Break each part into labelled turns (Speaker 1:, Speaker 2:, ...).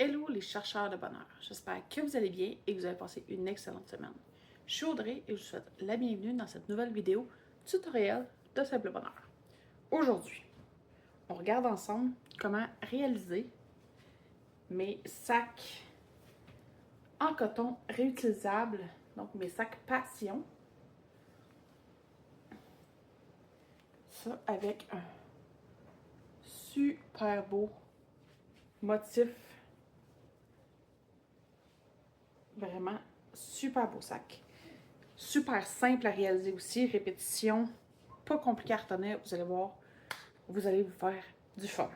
Speaker 1: Hello les chercheurs de bonheur, j'espère que vous allez bien et que vous avez passé une excellente semaine. Je suis Audrey et je vous souhaite la bienvenue dans cette nouvelle vidéo tutoriel de Simple Bonheur. Aujourd'hui, on regarde ensemble comment réaliser mes sacs en coton réutilisables, donc mes sacs Passion. Ça avec un super beau motif. Vraiment super beau sac. Super simple à réaliser aussi. Répétition, pas compliqué à retenir. Vous allez voir, vous allez vous faire du fun.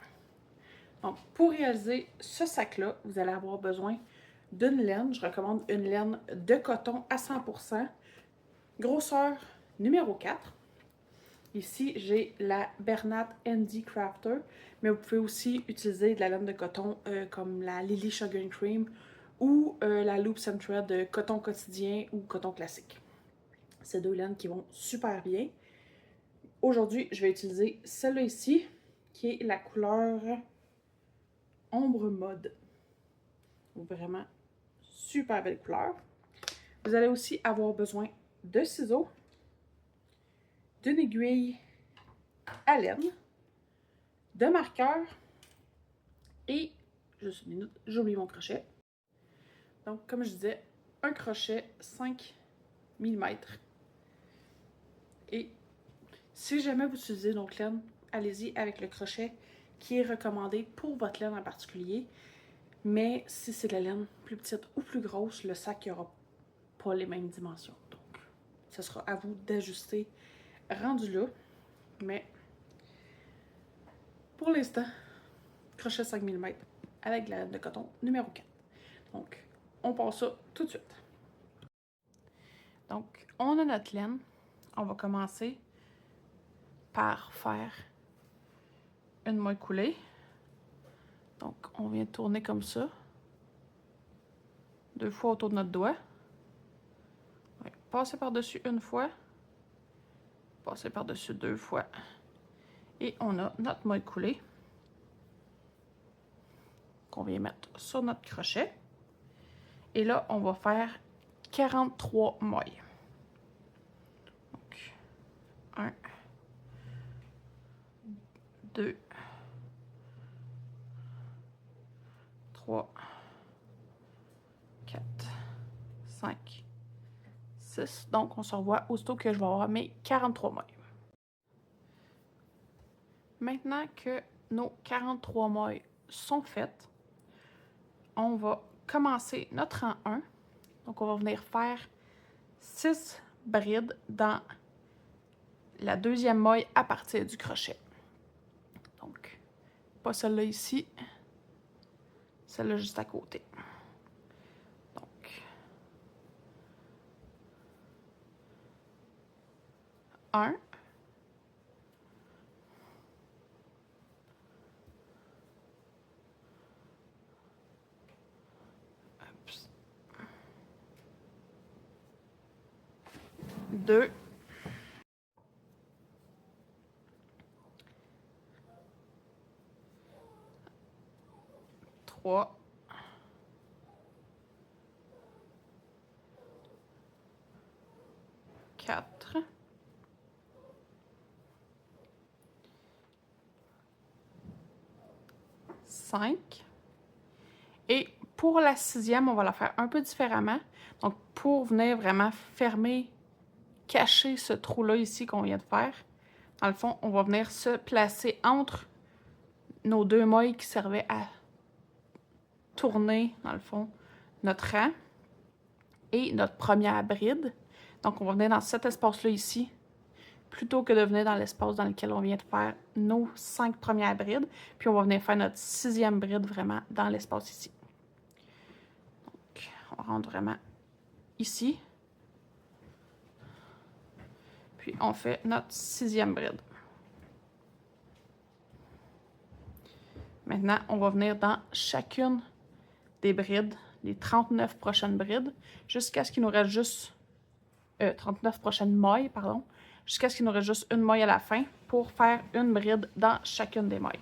Speaker 1: Donc, pour réaliser ce sac-là, vous allez avoir besoin d'une laine. Je recommande une laine de coton à 100%. Grosseur numéro 4. Ici, j'ai la Bernat ND Crafter, mais vous pouvez aussi utiliser de la laine de coton comme la Lily Sugar and Cream ou la Loops and Thread de coton quotidien ou coton classique. Ces deux laines qui vont super bien. Aujourd'hui, je vais utiliser celle-là ici, qui est la couleur Ombre Mode. Vraiment super belle couleur. Vous allez aussi avoir besoin de ciseaux, d'une aiguille à laine, de marqueurs et, juste une minute, j'ai oublié mon crochet. Donc, comme je disais, un crochet 5 mm. Et si jamais vous utilisez donc laine, allez-y avec le crochet qui est recommandé pour votre laine en particulier. Mais si c'est de la laine plus petite ou plus grosse, le sac n'aura pas les mêmes dimensions. Donc, ce sera à vous d'ajuster rendu là. Mais pour l'instant, crochet 5 mm avec de la laine de coton numéro 4. Donc, on passe ça tout de suite. Donc, on a notre laine. On va commencer par faire une maille coulée. Donc, on vient tourner comme ça. 2 fois autour de notre doigt. Ouais, passer par-dessus une fois. Passer par-dessus 2 fois. Et on a notre maille coulée qu'on vient mettre sur notre crochet. Et là, on va faire 43 mailles. Donc, 1, 2, 3, 4, 5, 6. Donc, on se revoit aussitôt que je vais avoir mes 43 mailles. Maintenant que nos 43 mailles sont faites, on va commencer notre rang 1. Donc, on va venir faire 6 brides dans la deuxième maille à partir du crochet. Donc, pas celle-là ici, celle-là juste à côté. Donc, 1, 2, 3, 4, 5. Et pour la 6e, on va la faire un peu différemment. Donc, pour venir vraiment fermer, cacher ce trou-là ici qu'on vient de faire, dans le fond, on va venir se placer entre nos 2 mailles qui servaient à tourner, dans le fond, notre rang et notre première bride. Donc, on va venir dans cet espace-là ici, plutôt que de venir dans l'espace dans lequel on vient de faire nos 5 premières brides. Puis, on va venir faire notre 6e bride vraiment dans l'espace ici. Donc, on rentre vraiment ici. Puis, on fait notre 6e bride. Maintenant, on va venir dans chacune des brides, les 39 prochaines brides, jusqu'à ce qu'il nous reste juste 39 prochaines mailles, pardon, jusqu'à ce qu'il nous reste juste une maille à la fin pour faire une bride dans chacune des mailles.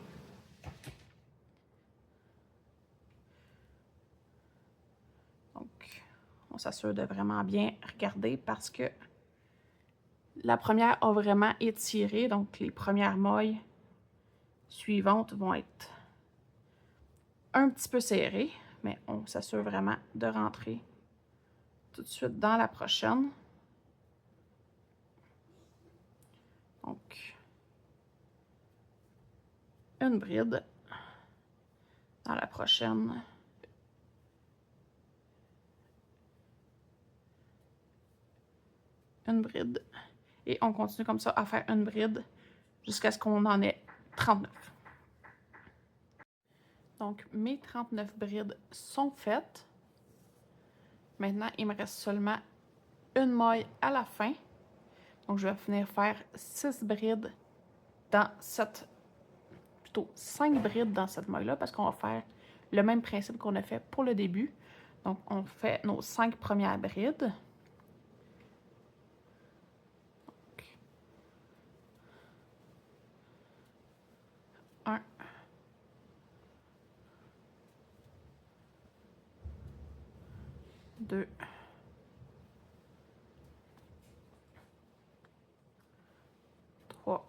Speaker 1: On s'assure de vraiment bien regarder parce que la première a vraiment étiré, donc les premières mailles suivantes vont être un petit peu serrées, mais on s'assure vraiment de rentrer tout de suite dans la prochaine. Donc, une bride dans la prochaine. Une bride. Et on continue comme ça à faire une bride jusqu'à ce qu'on en ait 39. Donc, mes 39 brides sont faites. Maintenant, il me reste seulement une maille à la fin. Donc, je vais venir faire 6 brides dans cette... plutôt 5 brides dans cette maille-là parce qu'on va faire le même principe qu'on a fait pour le début. Donc, on fait nos 5 premières brides. 1, 2, 3,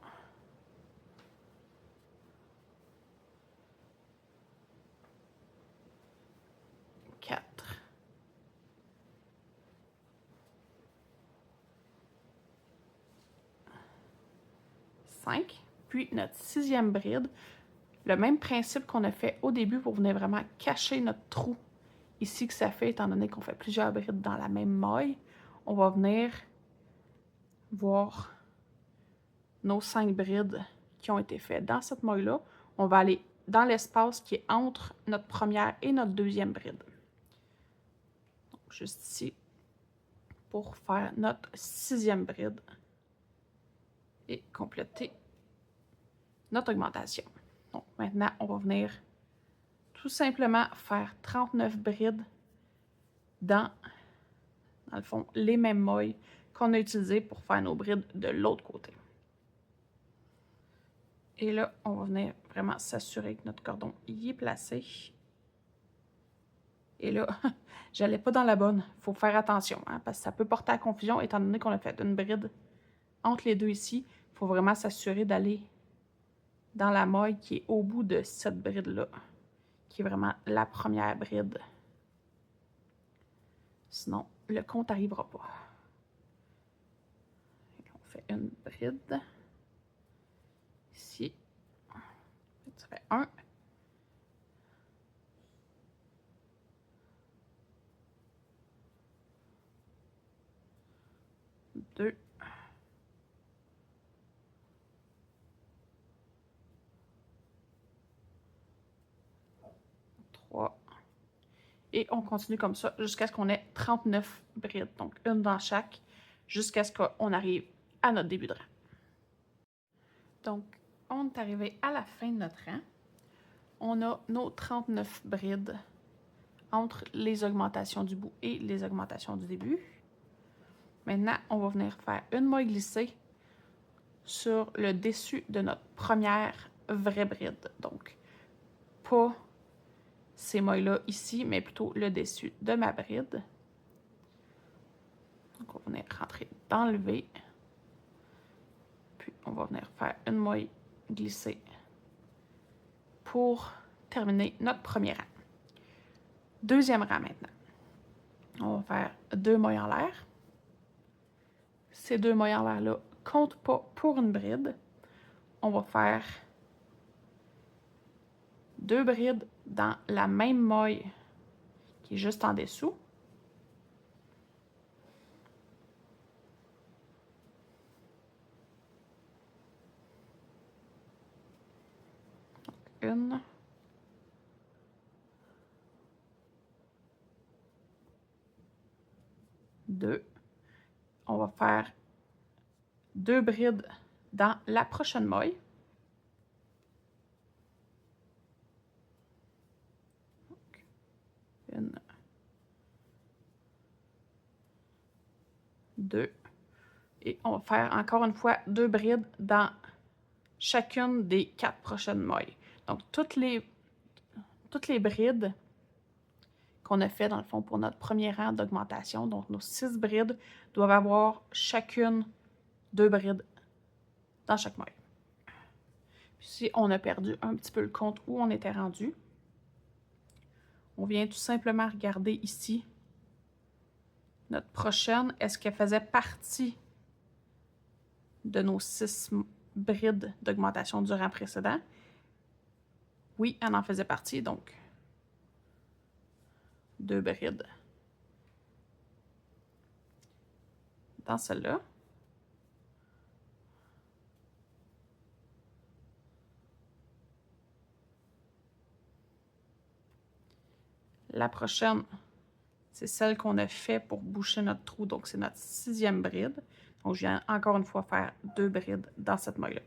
Speaker 1: 4, 5. Puis notre 6e bride, le même principe qu'on a fait au début pour venir vraiment cacher notre trou ici que ça fait, étant donné qu'on fait plusieurs brides dans la même maille. On va venir voir nos 5 brides qui ont été faites dans cette maille-là. On va aller dans l'espace qui est entre notre première et notre deuxième bride. Donc, juste ici, pour faire notre 6e bride et compléter notre augmentation. Donc, maintenant, on va venir tout simplement faire 39 brides dans le fond, les mêmes mailles qu'on a utilisées pour faire nos brides de l'autre côté. Et là, on va venir vraiment s'assurer que notre cordon y est placé. Et là, j'allais pas dans la bonne. Il faut faire attention, hein, parce que ça peut porter à confusion, étant donné qu'on a fait une bride entre les deux ici. Il faut vraiment s'assurer d'aller dans la maille qui est au bout de cette bride-là, qui est vraiment la première bride. Sinon, le compte n'arrivera pas. On fait une bride. Ici. Ça fait 1. 2. 3. Et on continue comme ça jusqu'à ce qu'on ait 39 brides. Donc, une dans chaque, jusqu'à ce qu'on arrive à notre début de rang. Donc, on est arrivé à la fin de notre rang. On a nos 39 brides entre les augmentations du bout et les augmentations du début. Maintenant, on va venir faire une maille glissée sur le dessus de notre première vraie bride. Donc, pas ces mailles-là ici, mais plutôt le dessus de ma bride. Donc, on va venir rentrer dans le V. Puis, on va venir faire une maille glissée pour terminer notre premier rang. Deuxième rang maintenant. On va faire 2 mailles en l'air. Ces 2 mailles en l'air-là ne comptent pas pour une bride. On va faire 2 brides dans la même maille qui est juste en dessous. Donc, 1. 2. On va faire 2 brides dans la prochaine maille. Donc, 1, 2. Et on va faire encore une fois 2 brides dans chacune des 4 prochaines mailles. Donc, toutes les brides qu'on a fait dans le fond pour notre premier rang d'augmentation. Donc, nos 6 brides doivent avoir chacune 2 brides dans chaque maille. Puis si on a perdu un petit peu le compte où on était rendu, on vient tout simplement regarder ici notre prochaine. Est-ce qu'elle faisait partie de nos 6 brides d'augmentation du rang précédent? Oui, elle en faisait partie, donc 2 brides dans celle-là. La prochaine, c'est celle qu'on a fait pour boucher notre trou, donc c'est notre 6e bride. Donc, je viens encore une fois faire 2 brides dans cette maille-là.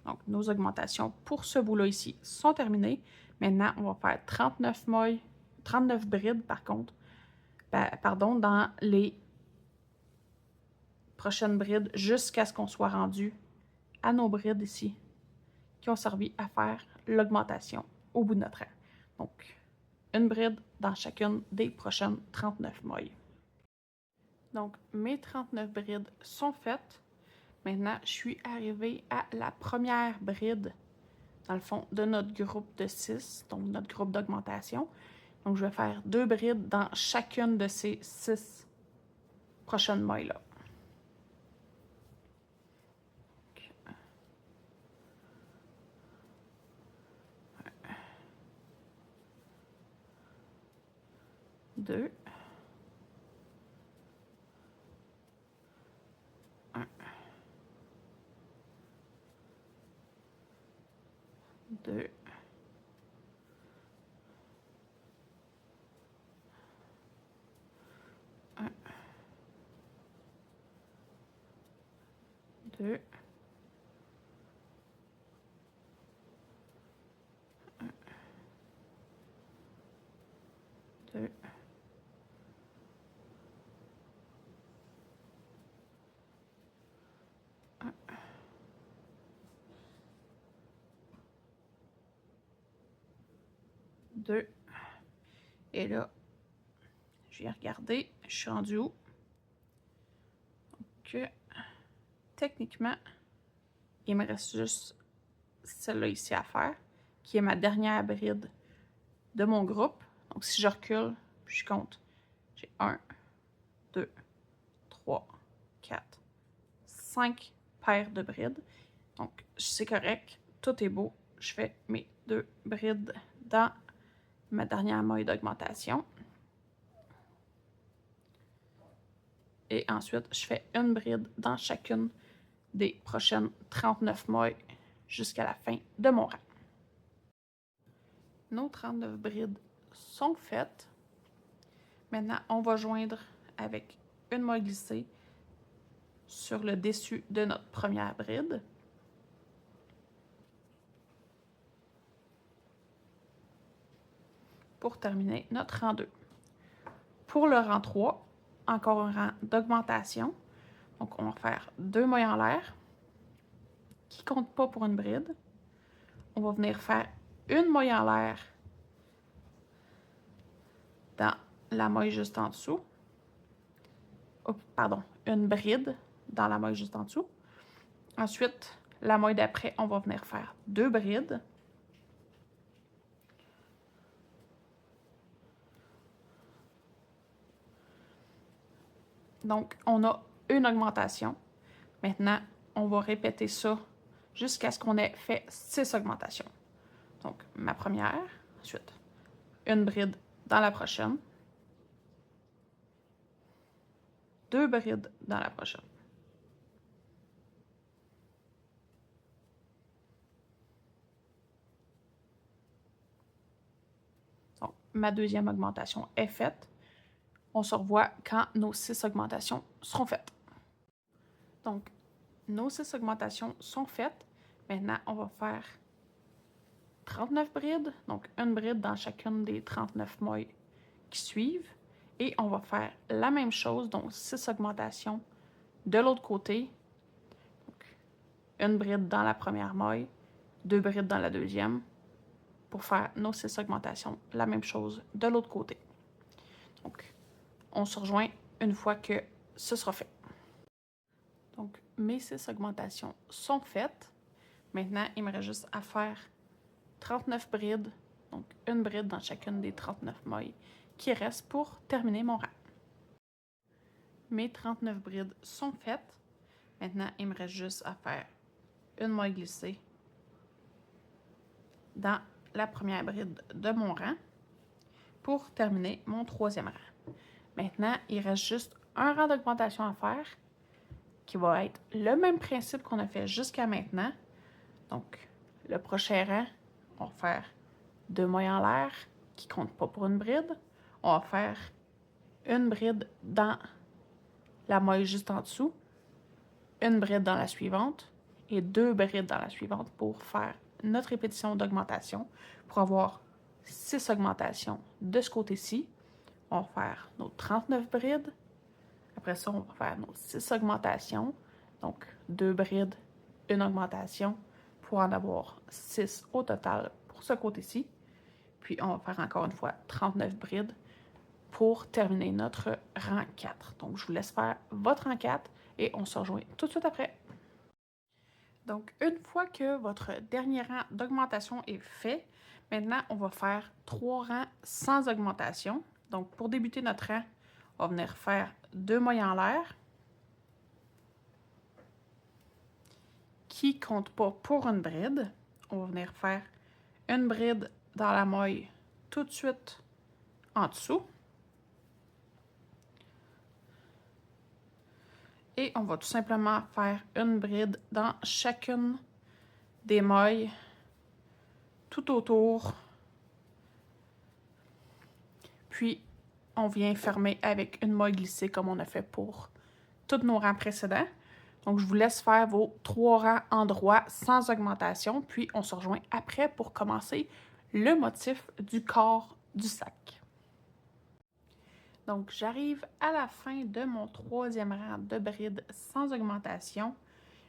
Speaker 1: Donc, nos augmentations pour ce bout-là ici sont terminées. Maintenant, on va faire 39 brides, par contre, pardon, dans les prochaines brides jusqu'à ce qu'on soit rendu à nos brides ici qui ont servi à faire l'augmentation au bout de notre rang. Donc, une bride dans chacune des prochaines 39 mailles. Donc, mes 39 brides sont faites. Maintenant, je suis arrivée à la première bride, dans le fond, de notre groupe de 6, donc notre groupe d'augmentation. Donc, je vais faire 2 brides dans chacune de ces 6 prochaines mailles-là. 2, 1, 2, 1, 2, 2, 1, 2. Et là, je vais regarder, je suis rendue où? Donc, techniquement, il me reste juste celle-là ici à faire, qui est ma dernière bride de mon groupe. Donc, si je recule, puis je compte, j'ai 1, 2, 3, 4, 5 paires de brides. Donc, c'est correct, tout est beau. Je fais mes 2 brides dans ma dernière maille d'augmentation. Et ensuite, je fais une bride dans chacune des prochaines 39 mailles jusqu'à la fin de mon rang. Nos 39 brides sont faites. Maintenant, on va joindre avec une maille glissée sur le dessus de notre première bride. Pour terminer notre rang 2. Pour le rang 3, encore un rang d'augmentation. Donc, on va faire 2 mailles en l'air qui ne comptent pas pour une bride. On va venir faire une maille en l'air dans la maille juste en dessous. Oh, pardon, une bride dans la maille juste en dessous. Ensuite, la maille d'après, on va venir faire 2 brides. Donc, on a une augmentation. Maintenant, on va répéter ça jusqu'à ce qu'on ait fait 6 augmentations. Donc, ma première, ensuite, une bride dans la prochaine, 2 brides dans la prochaine. Donc, ma deuxième augmentation est faite. On se revoit quand nos 6 augmentations seront faites. Donc, nos 6 augmentations sont faites. Maintenant, on va faire 39 brides, donc une bride dans chacune des 39 mailles qui suivent. Et on va faire la même chose, donc 6 augmentations de l'autre côté. Donc, une bride dans la première maille, 2 brides dans la deuxième pour faire nos 6 augmentations. La même chose de l'autre côté. Donc, on se rejoint une fois que ce sera fait. Donc, mes 6 augmentations sont faites. Maintenant, il me reste juste à faire 39 brides, donc une bride dans chacune des 39 mailles qui restent pour terminer mon rang. Mes 39 brides sont faites. Maintenant, il me reste juste à faire une maille glissée dans la première bride de mon rang pour terminer mon troisième rang. Maintenant, il reste juste un rang d'augmentation à faire qui va être le même principe qu'on a fait jusqu'à maintenant. Donc, le prochain rang, on va faire 2 mailles en l'air qui ne comptent pas pour une bride. On va faire une bride dans la maille juste en dessous, une bride dans la suivante et 2 brides dans la suivante pour faire notre répétition d'augmentation pour avoir 6 augmentations de ce côté-ci. On va faire nos 39 brides. Après ça, on va faire nos 6 augmentations. Donc, 2 brides, une augmentation pour en avoir 6 au total pour ce côté-ci. Puis, on va faire encore une fois 39 brides pour terminer notre rang 4. Donc, je vous laisse faire votre rang 4 et on se rejoint tout de suite après. Donc, une fois que votre dernier rang d'augmentation est fait, maintenant, on va faire 3 rangs sans augmentation. Donc, pour débuter notre rang, on va venir faire 2 mailles en l'air qui ne comptent pas pour une bride. On va venir faire une bride dans la maille tout de suite en dessous. Et on va tout simplement faire une bride dans chacune des mailles tout autour. Puis, on vient fermer avec une maille glissée comme on a fait pour tous nos rangs précédents. Donc, je vous laisse faire vos 3 rangs en droit sans augmentation. Puis, on se rejoint après pour commencer le motif du corps du sac. Donc, j'arrive à la fin de mon 3e rang de bride sans augmentation.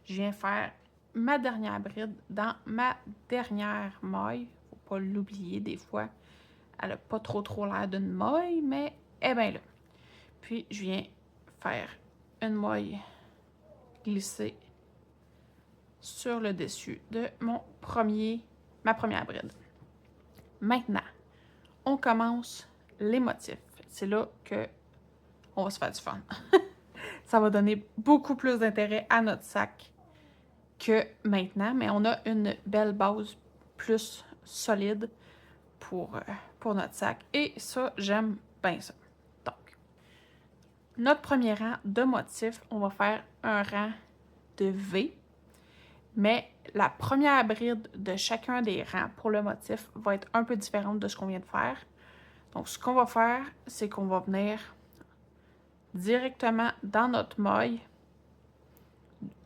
Speaker 1: Je viens faire ma dernière bride dans ma dernière maille. Faut pas l'oublier, des fois, elle n'a pas trop l'air d'une maille, mais elle est bien là. Puis, je viens faire une maille glissée sur le dessus de ma première bride. Maintenant, on commence les motifs. C'est là que on va se faire du fun. Ça va donner beaucoup plus d'intérêt à notre sac que maintenant, mais on a une belle base plus solide pour notre sac. Et ça, j'aime bien ça. Donc, notre premier rang de motifs, on va faire un rang de V, mais la première bride de chacun des rangs pour le motif va être un peu différente de ce qu'on vient de faire. Donc, ce qu'on va faire, c'est qu'on va venir directement dans notre maille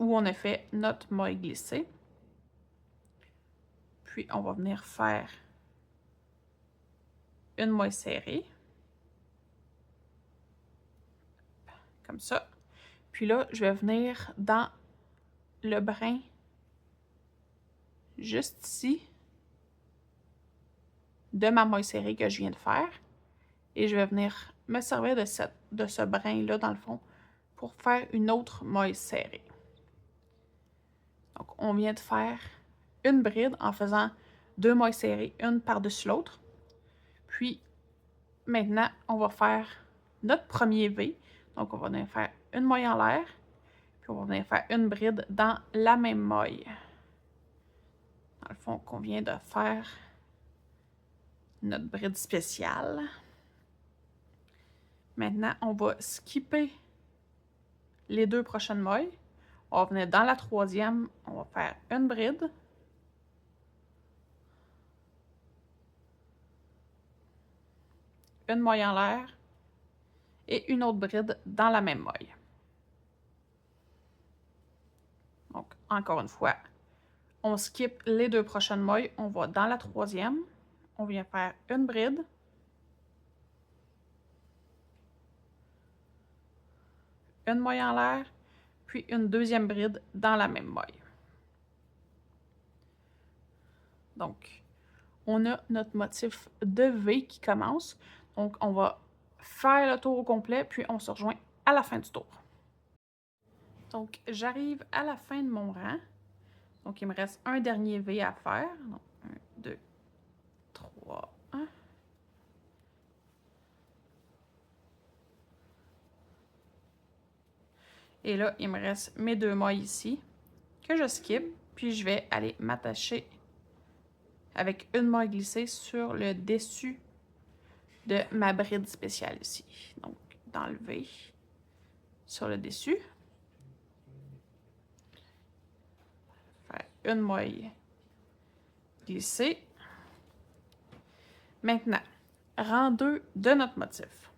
Speaker 1: où on a fait notre maille glissée. Puis, on va venir faire une maille serrée. Comme ça. Puis là, je vais venir dans le brin juste ici de ma maille serrée que je viens de faire. Et je vais venir me servir de ce brin-là, dans le fond, pour faire une autre maille serrée. Donc, on vient de faire une bride en faisant 2 mailles serrées, une par-dessus l'autre. Puis, maintenant, on va faire notre premier V. Donc, on va venir faire une maille en l'air. Puis, on va venir faire une bride dans la même maille. Dans le fond, qu'on vient de faire notre bride spéciale. Maintenant, on va skipper les 2 prochaines mailles. On va venir dans la 3e, on va faire une bride. Une maille en l'air. Et une autre bride dans la même maille. Donc, encore une fois, on skip les 2 prochaines mailles. On va dans la 3e. On vient faire une bride. une maille en l'air, puis une deuxième bride dans la même maille. Donc, on a notre motif de V qui commence. Donc, on va faire le tour au complet, puis on se rejoint à la fin du tour. Donc, j'arrive à la fin de mon rang. Donc, il me reste un dernier V à faire. Donc, 1, 2, 3, 1. Et là, il me reste mes 2 mailles ici que je skip. Puis, je vais aller m'attacher avec une maille glissée sur le dessus de ma bride spéciale ici. Donc, d'enlever sur le dessus. Faire une maille glissée. Maintenant, rang 2 de notre motif.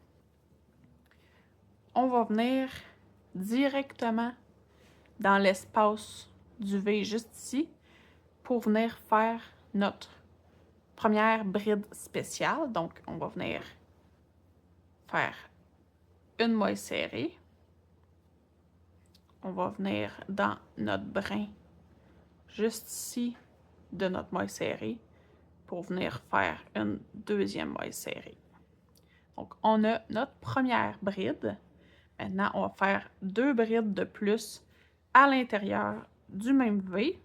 Speaker 1: On va venir directement dans l'espace du V juste ici pour venir faire notre première bride spéciale. Donc, on va venir faire une maille serrée. On va venir dans notre brin juste ici de notre maille serrée pour venir faire une deuxième maille serrée. Donc, on a notre première bride. Maintenant, on va faire 2 brides de plus à l'intérieur du même V.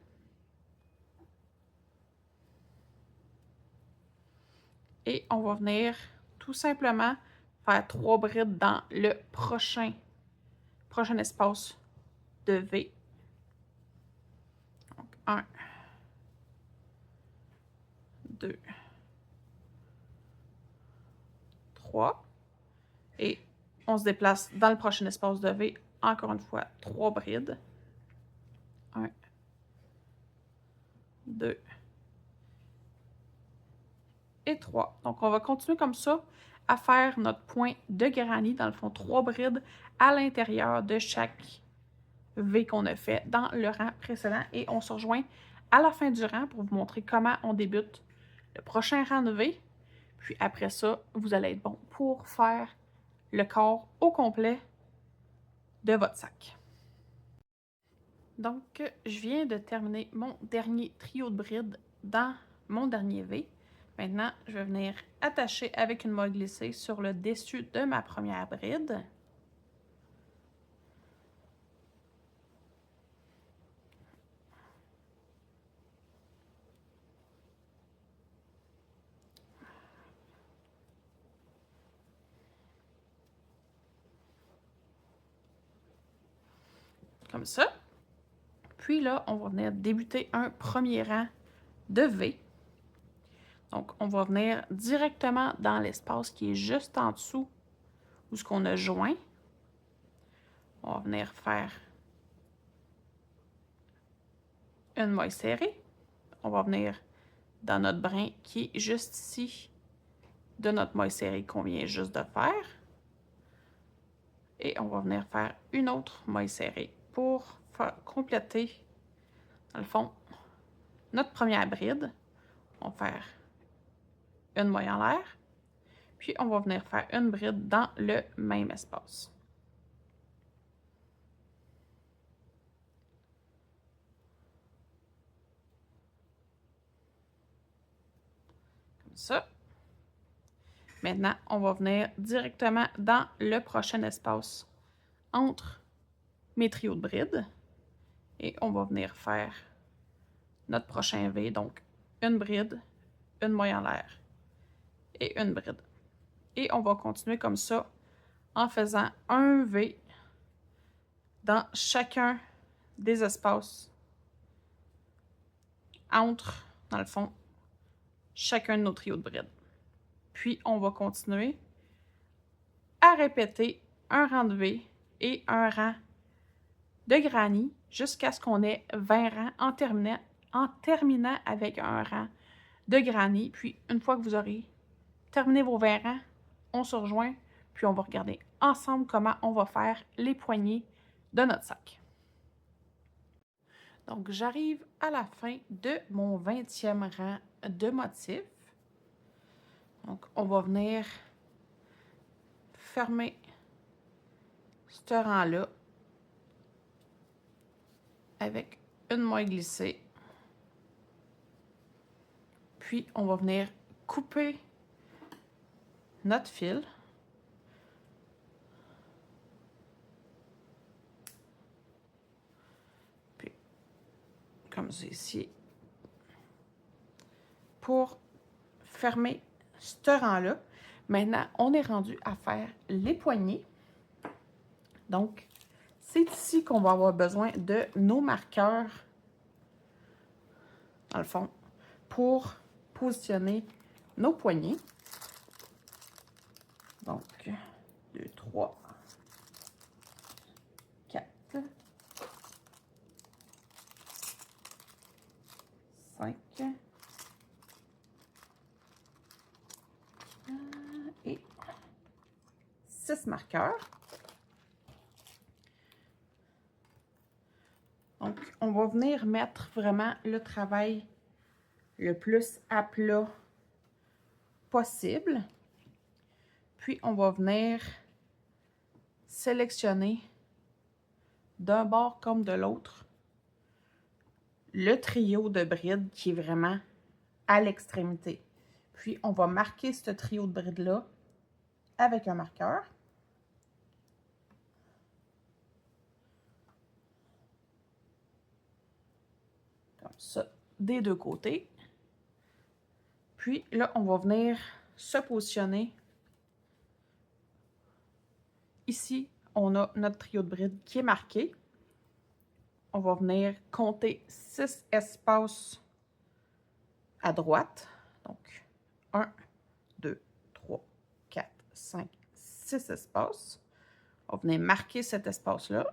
Speaker 1: Et on va venir tout simplement faire 3 brides dans le prochain espace de V. Donc, 1, 2, 3. Et on se déplace dans le prochain espace de V. Encore une fois, 3 brides. 1, 2 et 3. Donc, on va continuer comme ça à faire notre point de granny, dans le fond, 3 brides à l'intérieur de chaque V qu'on a fait dans le rang précédent. Et on se rejoint à la fin du rang pour vous montrer comment on débute le prochain rang de V. Puis après ça, vous allez être bon pour faire le corps au complet de votre sac. Donc, je viens de terminer mon dernier trio de brides dans mon dernier V. Maintenant, je vais venir attacher avec une maille glissée sur le dessus de ma première bride. Comme ça. Puis là, on va venir débuter un premier rang de V. Donc, on va venir directement dans l'espace qui est juste en dessous où ce qu'on a joint. On va venir faire une maille serrée. On va venir dans notre brin qui est juste ici de notre maille serrée qu'on vient juste de faire. Et on va venir faire une autre maille serrée pour compléter, dans le fond, notre première bride. On va faire une maille en l'air. Puis, on va venir faire une bride dans le même espace. Comme ça. Maintenant, on va venir directement dans le prochain espace entre mes trios de brides. Et on va venir faire notre prochain V. Donc, une bride, une maille en l'air et une bride. Et on va continuer comme ça en faisant un V dans chacun des espaces entre, dans le fond, chacun de nos trios de brides. Puis, on va continuer à répéter un rang de V et un rang de granny jusqu'à ce qu'on ait 20 rangs en terminant avec un rang de granny. Puis, une fois que vous aurez terminé vos 20 rangs, on se rejoint, puis on va regarder ensemble comment on va faire les poignées de notre sac. Donc, j'arrive à la fin de mon 20e rang de motifs. Donc, on va venir fermer ce rang-là avec une maille glissée. Puis, on va venir couper notre fil. Puis, comme ça ici. Pour fermer ce rang-là. Maintenant, on est rendu à faire les poignées. Donc, c'est ici qu'on va avoir besoin de nos marqueurs, dans le fond, pour positionner nos poignées. Donc, 2, 3, 4, 5 et 6 marqueurs. Donc, on va venir mettre vraiment le travail le plus à plat possible. Puis, on va venir sélectionner d'un bord comme de l'autre le trio de brides qui est vraiment à l'extrémité. Puis, on va marquer ce trio de brides-là avec un marqueur. Comme ça, des deux côtés. Puis là, on va venir se positionner. Ici, on a notre trio de brides qui est marqué. On va venir compter 6 espaces à droite. Donc, 1, 2, 3, 4, 5, 6 espaces. On va venir marquer cet espace-là.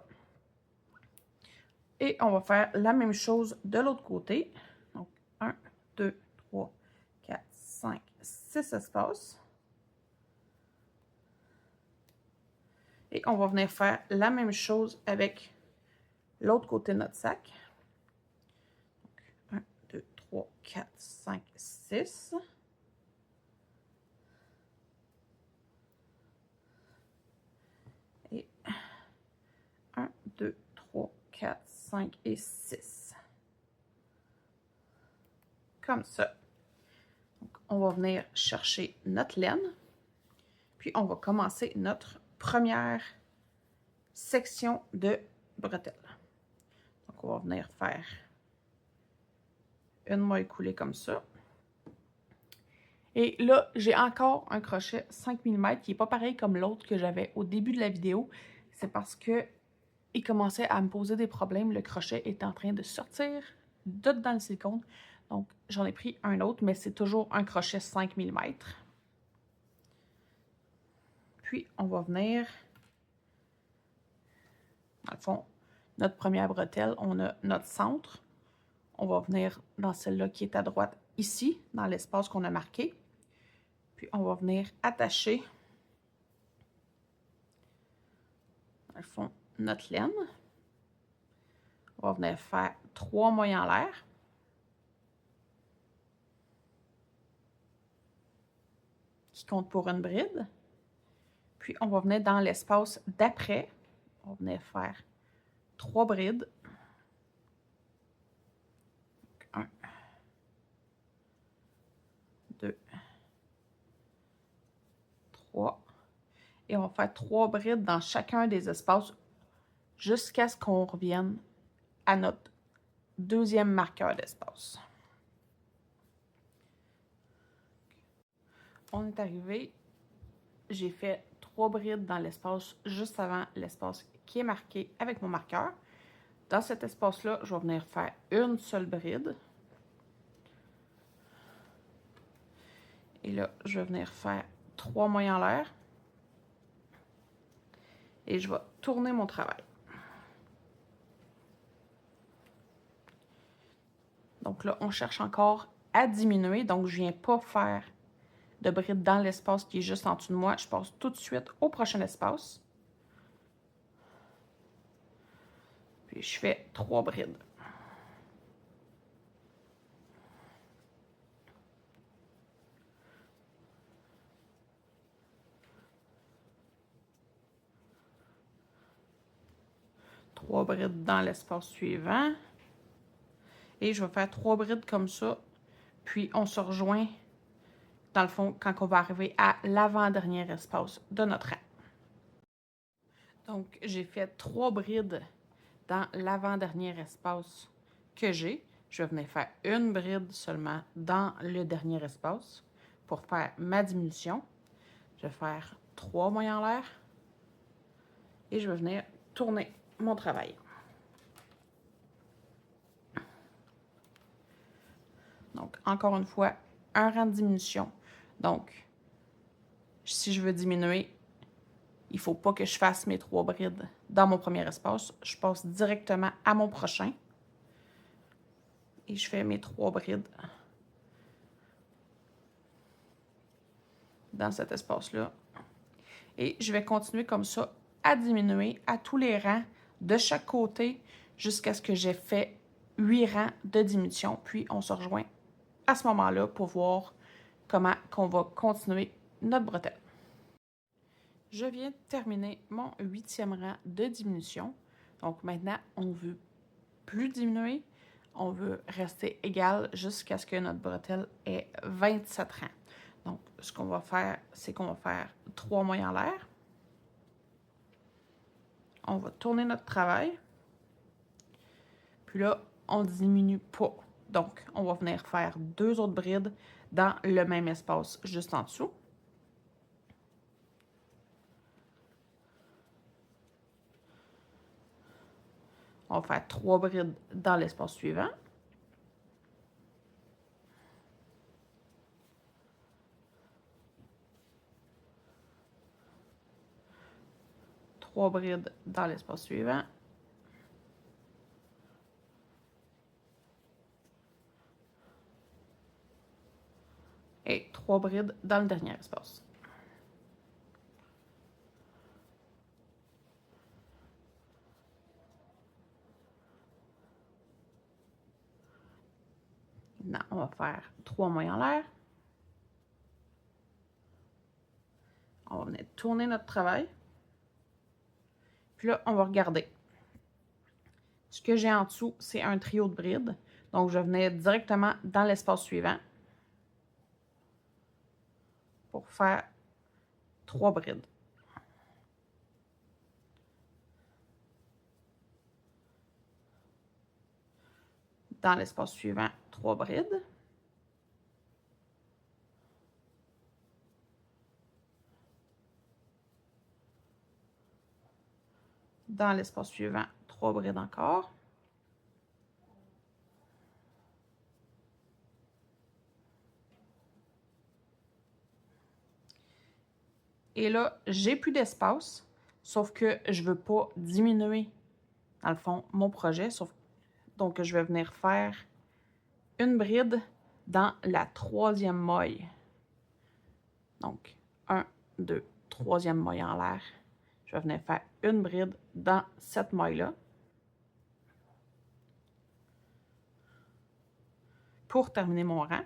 Speaker 1: Et on va faire la même chose de l'autre côté. Donc, 1, 2, 3, 4, 5, 6 espaces. Et on va venir faire la même chose avec l'autre côté de notre sac. Donc, 1, 2, 3, 4, 5, 6. Et 1, 2, 3, 4, 5 et 6. Comme ça. Donc, on va venir chercher notre laine. Puis, on va commencer notre première section de bretelles. Donc, on va venir faire une maille coulée comme ça. Et là, j'ai encore un crochet 5 mm qui n'est pas pareil comme l'autre que j'avais au début de la vidéo. C'est parce que il commençait à me poser des problèmes. Le crochet est en train de sortir de dans le silicone. Donc, j'en ai pris un autre, mais c'est toujours un crochet 5 mm. Puis, on va venir, dans le fond, notre première bretelle, on a notre centre. On va venir dans celle-là qui est à droite, ici, dans l'espace qu'on a marqué. Puis, on va venir attacher, dans le fond, notre laine. On va venir faire 3 mailles en l'air. Qui compte pour une bride. Puis, on va venir dans l'espace d'après. On va venir faire 3 brides. 1, 2, 3. Et on va faire 3 brides dans chacun des espaces jusqu'à ce qu'on revienne à notre deuxième marqueur d'espace. On est arrivé, j'ai fait 3 brides dans l'espace juste avant l'espace qui est marqué avec mon marqueur. Dans cet espace-là, je vais venir faire une seule bride. Et là, je vais venir faire 3 mailles en l'air. Et je vais tourner mon travail. Donc là, on cherche encore à diminuer. Donc, je ne viens pas faire de bride dans l'espace qui est juste en dessous de moi. Je passe tout de suite au prochain espace. Puis, je fais 3 brides. 3 brides dans l'espace suivant. Et je vais faire 3 brides comme ça. Puis on se rejoint, dans le fond, quand on va arriver à l'avant-dernier espace de notre rang. Donc, j'ai fait 3 brides dans l'avant-dernier espace que j'ai. Je vais venir faire une bride seulement dans le dernier espace pour faire ma diminution. Je vais faire 3 mailles en l'air et je vais venir tourner mon travail. Donc, encore une fois, un rang de diminution. Donc, si je veux diminuer, il ne faut pas que je fasse mes 3 brides dans mon premier espace. Je passe directement à mon prochain. Et je fais mes 3 brides dans cet espace-là. Et je vais continuer comme ça à diminuer à tous les rangs de chaque côté jusqu'à ce que j'ai fait 8 rangs de diminution. Puis on se rejoint à ce moment-là pour voir comment on va continuer notre bretelle. Je viens de terminer mon 8e rang de diminution. Donc maintenant, on ne veut plus diminuer. On veut rester égal jusqu'à ce que notre bretelle ait 27 rangs. Donc, ce qu'on va faire, c'est qu'on va faire 3 mailles en l'air. On va tourner notre travail. Puis là, on ne diminue pas. Donc, on va venir faire 2 autres brides dans le même espace, juste en dessous. On va faire 3 brides dans l'espace suivant. Trois brides dans l'espace suivant. Et 3 brides dans le dernier espace. Maintenant, on va faire 3 mailles en l'air. On va venir tourner notre travail. Puis là, on va regarder. Ce que j'ai en dessous, c'est un trio de brides. Donc, je vais venir directement dans l'espace suivant pour faire 3 brides. Dans l'espace suivant, 3 brides. Dans l'espace suivant, 3 brides encore. Et là, j'ai plus d'espace, sauf que je ne veux pas diminuer, dans le fond, mon projet. Donc, je vais venir faire une bride dans la 3e maille. Donc, 1, 2, 3e maille en l'air. Je vais venir faire une bride dans cette maille-là. Pour terminer mon rang,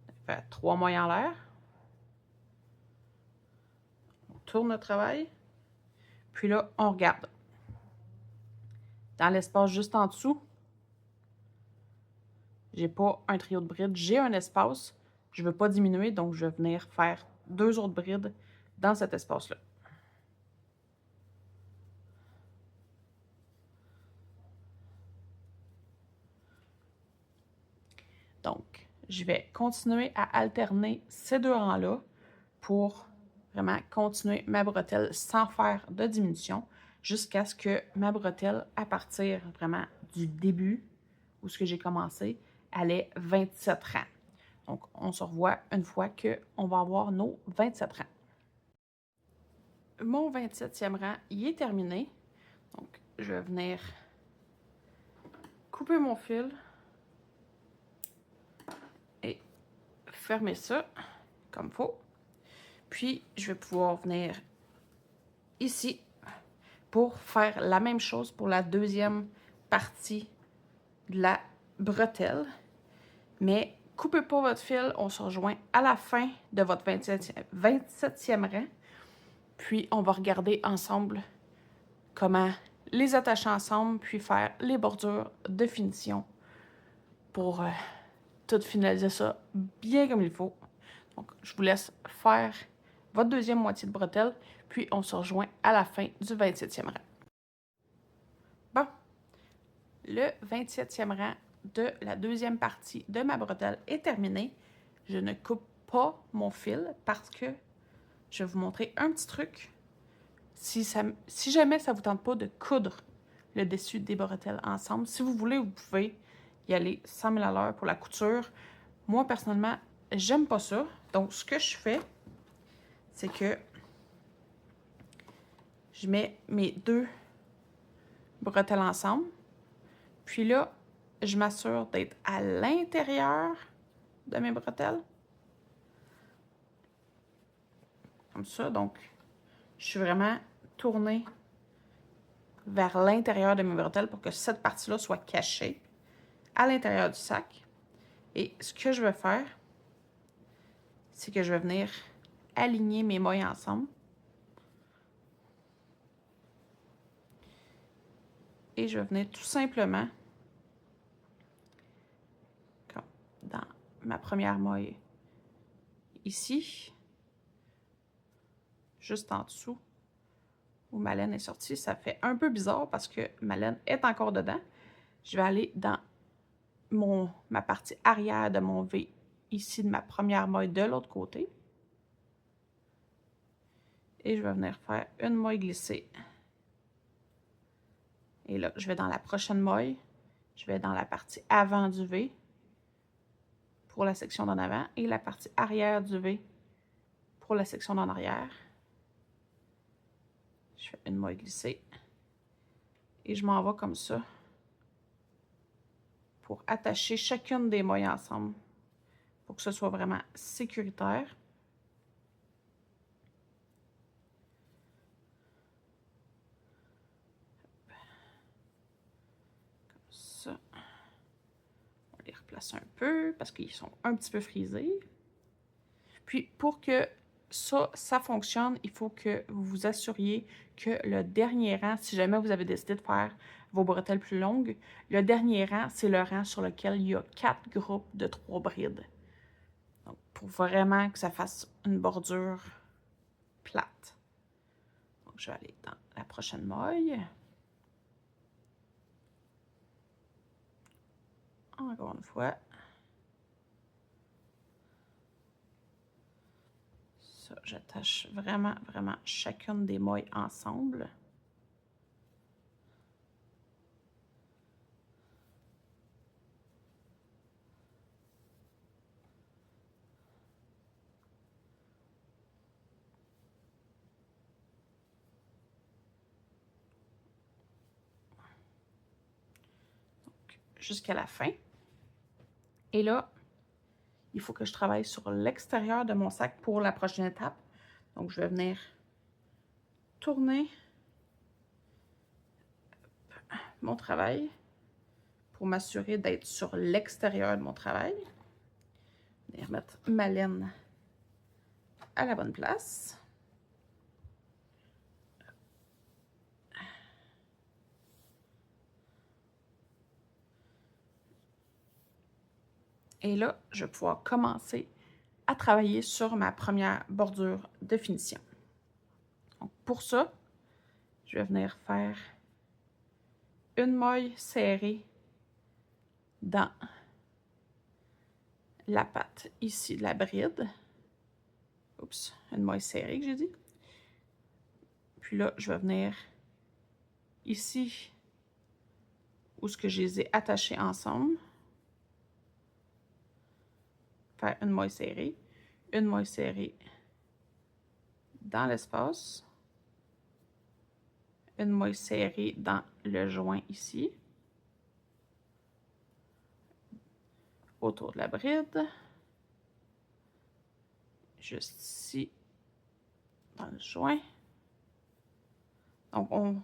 Speaker 1: je vais faire 3 mailles en l'air. On tourne le travail. Puis là, on regarde. Dans l'espace juste en dessous, j'ai pas un trio de brides, j'ai un espace. Je ne veux pas diminuer, donc je vais venir faire 2 autres brides dans cet espace-là. Donc, je vais continuer à alterner ces 2 rangs-là pour vraiment continuer ma bretelle sans faire de diminution jusqu'à ce que ma bretelle, à partir vraiment du début où ce que j'ai commencé, elle ait 27 rangs. Donc, on se revoit une fois qu'on va avoir nos 27 rangs. Mon 27e rang, il est terminé. Donc, je vais venir couper mon fil et fermer ça comme il faut. Puis, je vais pouvoir venir ici pour faire la même chose pour la 2e partie de la bretelle. Mais coupez pas votre fil, on se rejoint à la fin de votre 27e rang. Puis, on va regarder ensemble comment les attacher ensemble, puis faire les bordures de finition pour tout finaliser ça bien comme il faut. Donc, je vous laisse faire votre deuxième moitié de bretelle, puis on se rejoint à la fin du 27e rang. Bon, le 27e rang de la deuxième partie de ma bretelle est terminé. Je ne coupe pas mon fil parce que je vais vous montrer un petit truc. Si jamais ça ne vous tente pas de coudre le dessus des bretelles ensemble, si vous voulez, vous pouvez y aller 100 000 à l'heure pour la couture. Moi, personnellement, j'aime pas ça. Donc, ce que je fais, c'est que je mets mes deux bretelles ensemble. Puis là, je m'assure d'être à l'intérieur de mes bretelles. Comme ça, donc, je suis vraiment tournée vers l'intérieur de mes bretelles pour que cette partie-là soit cachée à l'intérieur du sac. Et ce que je vais faire, c'est que je vais venir aligner mes mailles ensemble. Et je vais venir tout simplement, comme dans ma première maille ici, juste en dessous où ma laine est sortie. Ça fait un peu bizarre parce que ma laine est encore dedans. Je vais aller dans ma partie arrière de mon V, ici de ma première maille de l'autre côté. Et je vais venir faire une maille glissée. Et là, je vais dans la prochaine maille. Je vais dans la partie avant du V pour la section d'en avant et la partie arrière du V pour la section d'en arrière. Je fais une maille glissée et je m'en vais comme ça pour attacher chacune des mailles ensemble pour que ce soit vraiment sécuritaire. Comme ça. On les replace un peu parce qu'ils sont un petit peu frisés. Puis pour que ça fonctionne, il faut que vous vous assuriez que le dernier rang, si jamais vous avez décidé de faire vos bretelles plus longues, le dernier rang, c'est le rang sur lequel il y a 4 groupes de 3 brides. Donc, pour vraiment que ça fasse une bordure plate. Donc, je vais aller dans la prochaine maille. Encore une fois. Ça, j'attache vraiment, vraiment chacune des mailles ensemble. Jusqu'à la fin. Et là, il faut que je travaille sur l'extérieur de mon sac pour la prochaine étape. Donc, je vais venir tourner mon travail pour m'assurer d'être sur l'extérieur de mon travail. Je vais remettre ma laine à la bonne place. Et là, je vais pouvoir commencer à travailler sur ma première bordure de finition. Donc, pour ça, je vais venir faire une maille serrée dans la patte ici de la bride. Oups, une maille serrée que j'ai dit. Puis là, je vais venir ici où ce que je les ai attachés ensemble. Faire une maille serrée dans l'espace, une maille serrée dans le joint ici, autour de la bride, juste ici, dans le joint. Donc, on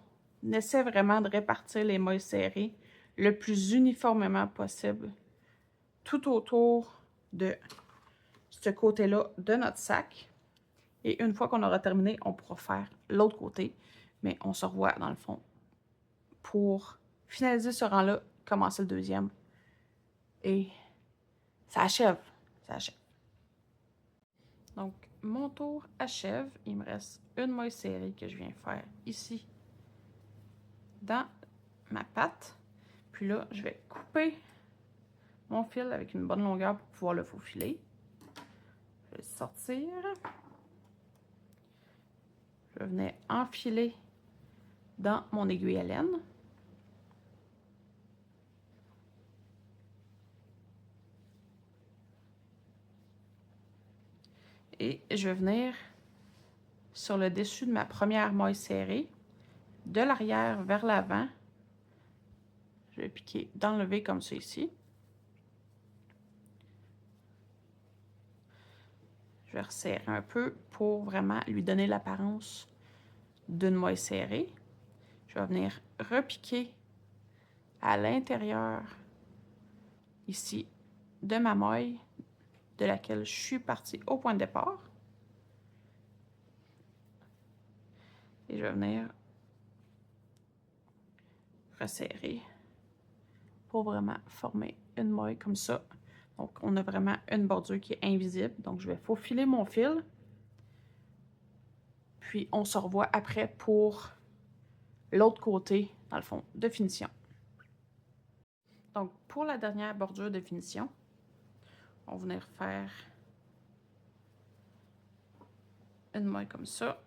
Speaker 1: essaie vraiment de répartir les mailles serrées le plus uniformément possible tout autour de ce côté-là de notre sac. Et une fois qu'on aura terminé, on pourra faire l'autre côté. Mais on se revoit dans le fond pour finaliser ce rang-là, commencer le deuxième. Et ça achève. Ça achève. Donc, mon tour achève. Il me reste une maille serrée que je viens faire ici dans ma patte. Puis là, je vais couper mon fil avec une bonne longueur pour pouvoir le faufiler. Je vais le sortir. Je vais venir enfiler dans mon aiguille à laine. Et je vais venir sur le dessus de ma première maille serrée, de l'arrière vers l'avant. Je vais piquer d'enlever comme ça ici. Je vais resserrer un peu pour vraiment lui donner l'apparence d'une maille serrée. Je vais venir repiquer à l'intérieur ici de ma maille de laquelle je suis partie au point de départ. Et je vais venir resserrer pour vraiment former une maille comme ça. Donc, on a vraiment une bordure qui est invisible. Donc, je vais faufiler mon fil. Puis, on se revoit après pour l'autre côté, dans le fond, de finition. Donc, pour la dernière bordure de finition, on va venir faire une maille comme ça.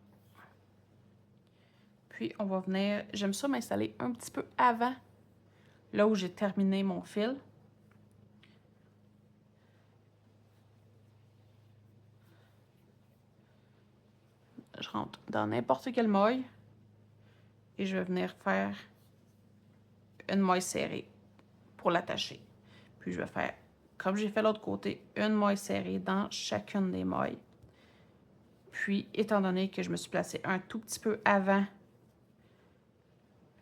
Speaker 1: Puis, on va venir, j'aime ça m'installer un petit peu avant, là où j'ai terminé mon fil. Je rentre dans n'importe quelle maille et je vais venir faire une maille serrée pour l'attacher. Puis, je vais faire, comme j'ai fait l'autre côté, une maille serrée dans chacune des mailles. Puis, étant donné que je me suis placée un tout petit peu avant,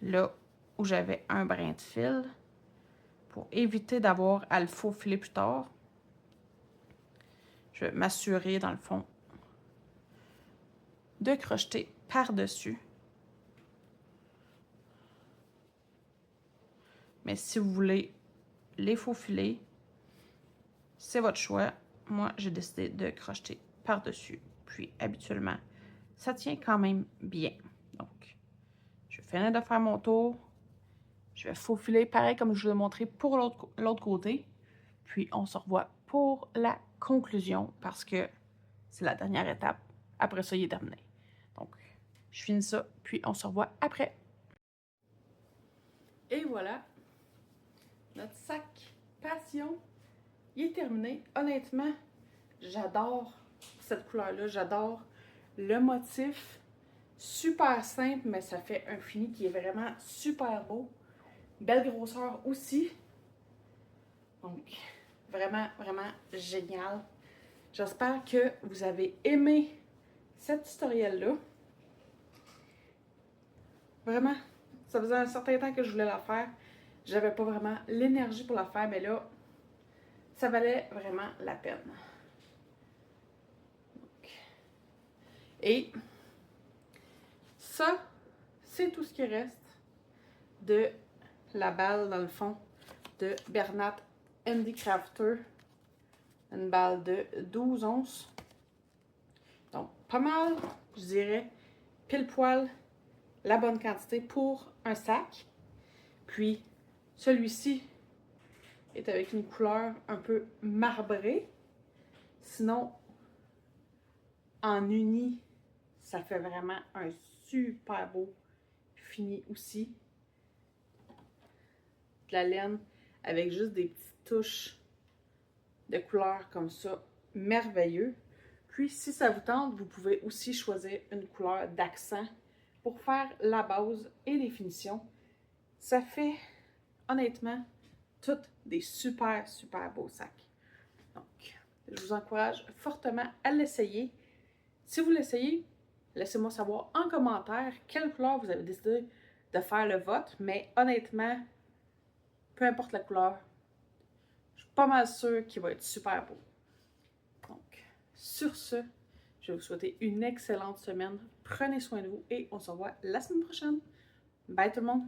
Speaker 1: là où j'avais un brin de fil, pour éviter d'avoir à le faufiler plus tard, je vais m'assurer, dans le fond, de crocheter par-dessus. Mais si vous voulez les faufiler, c'est votre choix. Moi, j'ai décidé de crocheter par-dessus. Puis, habituellement, ça tient quand même bien. Donc, je finis de faire mon tour. Je vais faufiler pareil comme je vous l'ai montré pour l'autre côté. Puis, on se revoit pour la conclusion parce que c'est la dernière étape. Après ça, il est terminé. Donc, je finis ça, puis on se revoit après. Et voilà, notre sac passion, il est terminé. Honnêtement, j'adore cette couleur-là. J'adore le motif. Super simple, mais ça fait un fini qui est vraiment super beau. Belle grosseur aussi. Donc, vraiment, vraiment génial. J'espère que vous avez aimé cet tutoriel-là. Vraiment, ça faisait un certain temps que je voulais la faire. J'avais pas vraiment l'énergie pour la faire, mais là, ça valait vraiment la peine. Et ça, c'est tout ce qui reste de la balle, dans le fond, de Bernat Handicrafter. Une balle de 12 onces. Donc, pas mal, je dirais, pile poil, la bonne quantité pour un sac. Puis, celui-ci est avec une couleur un peu marbrée. Sinon, en uni, ça fait vraiment un super beau fini aussi. De la laine avec juste des petites touches de couleur comme ça, merveilleux. Puis, si ça vous tente, vous pouvez aussi choisir une couleur d'accent pour faire la base et les finitions. Ça fait, honnêtement, toutes des super, super beaux sacs. Donc, je vous encourage fortement à l'essayer. Si vous l'essayez, laissez-moi savoir en commentaire quelle couleur vous avez décidé de faire le vôtre. Mais honnêtement, peu importe la couleur, je suis pas mal sûre qu'il va être super beau. Donc, sur ce, je vais vous souhaiter une excellente semaine. Prenez soin de vous et on se revoit la semaine prochaine. Bye tout le monde!